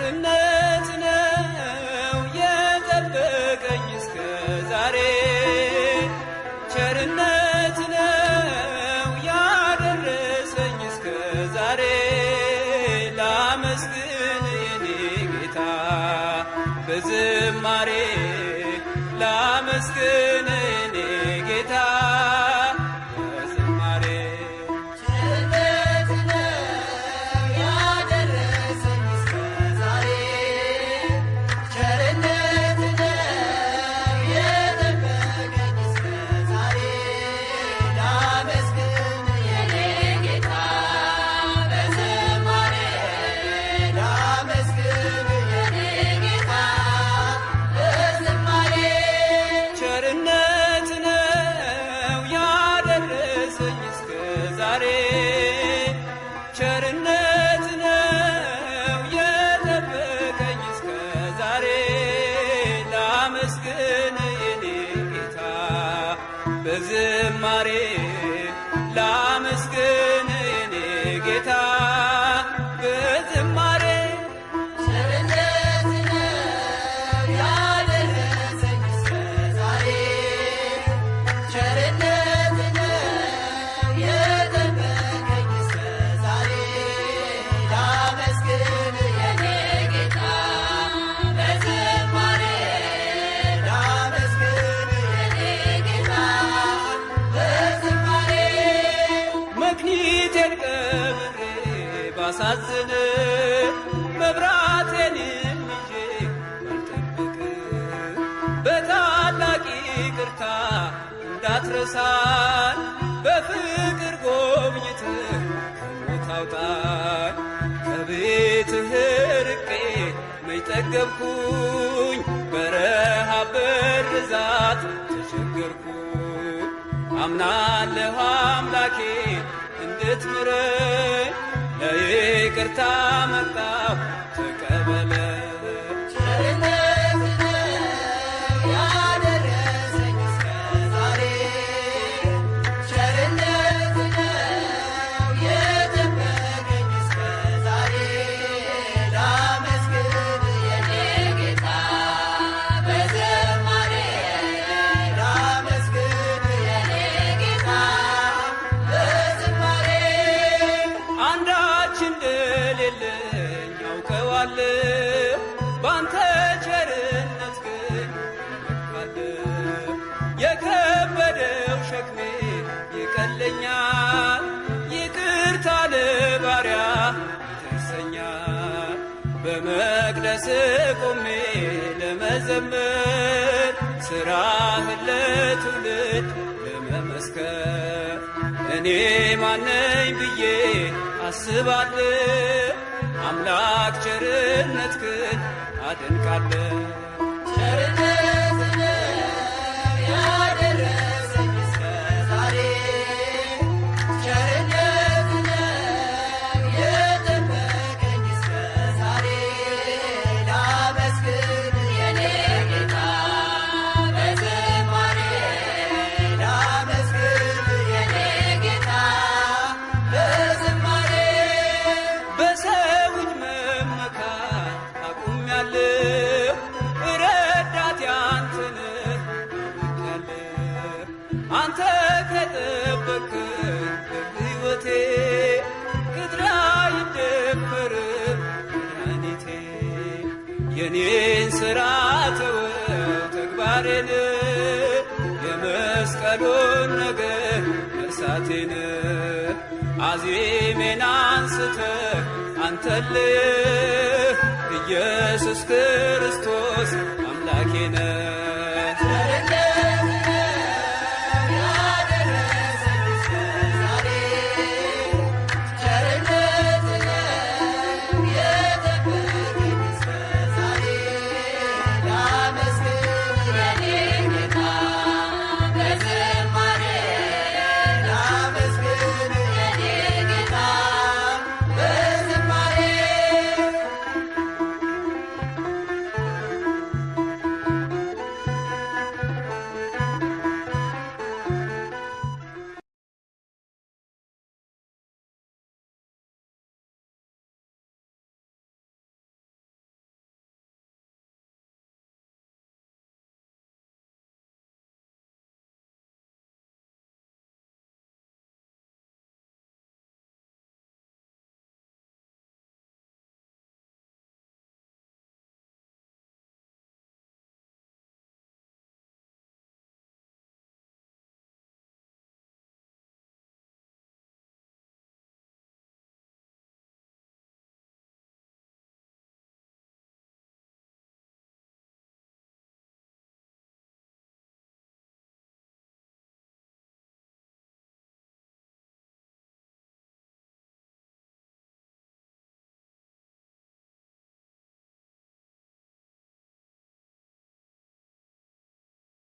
ቸርነት ነው የጠበቀኝ እስከ ዛሬ ቸርነት ነው ያደረሰኝ እስከ ዛሬ ላመስግን የኔ ጌታ በዝማሬ ላመስግን የኔ ጌታ በዝማሬ ቸርነት ነው ያደረሰኝ እስከ ዛሬ ቸርነት ነው የጠበቀኝ እስከ ዛሬ ላመስግን የኔ ጌታ በዝማሬ ላመስግን የኔ ጌታ በዝማሬ ቸርነት ነው ያደረሰኝ እስከ ዛሬ ቸርነት ነው የጠበቀኝ እስከ ዛሬ ላመስግን የኔ ጌታ በዝማሬ ላመስግን የኔ ጌታ በዝማሬ ቸርነት ነው ያደረሰኝ እስከ ዛሬ ቸርነት ነው የጠበቀኝ እስከ ዛሬ ላመስግን የኔ ጌታ በዝማሬ ላመስግን የኔ ጌታ በዝማሬ መክኒቴን ቀብሬ ባሳዝን መብራቴንም ይዤ ባልጠብቅ በታላቅ ይቅርታ እንዳትረሳን በፍቅር ጎብኝትህ ከሞት አውጣን ከቤትህ ርቄ መች ጠገብኩኝ በረሃብ በርዛት ተቸገርኩኝ አምናለሁ አምላኬ እንድትምረኝ ለይቅርታ መጣሁ ተቀበለኝ ቸርነት ነው ያደረሰኝ እስከ ዛሬ ቸርነት ነው የጠበቀኝ እስከ ዛሬ ላመስግን የኔ ጌታ በዝማሬ ላመስግን የኔ ጌታ በዝማሬ አንዳች እንደሌለኝ አውቀዋለሁ ባንተ ቸርነት ግን እመካለሁ የከበደው ሸክሜ ይቀለኛል ይቅርታ ለባሪያ ይደርሰኛል በመቅደስ ቆሜ ለመዘመር ሥራህን ለትውልድ ለመመስከር እኔ ማነኝ ብዬ አስባለሁ አምላክ ቸርነትህን አደንቃለሁ ቸርነት ነው ያደረሰኝ እስከ ዛሬ ቸርነት ነው የጠበቀኝ እስከ ዛሬ ላመስግን የኔ ጌታ በዝማሬ ላመስግን የኔ ጌታ በዝማሬ በሰው እጅ መመካት አቁሜያለሁ ረዳቴ አንተ ነህ አውቄያለሁ አንተ ከጠበቅከኝ በሕይወቴ ቅጥሬ አይደፈርም መድኃኒቴ የኔን ሥራ ተወው ተግባሬን የመስቀሉን ነገር መርሳቴን አዜሜን አንስተህ አንተልህ ኢየሱስ ክርስቶስ አምላኬ ነህ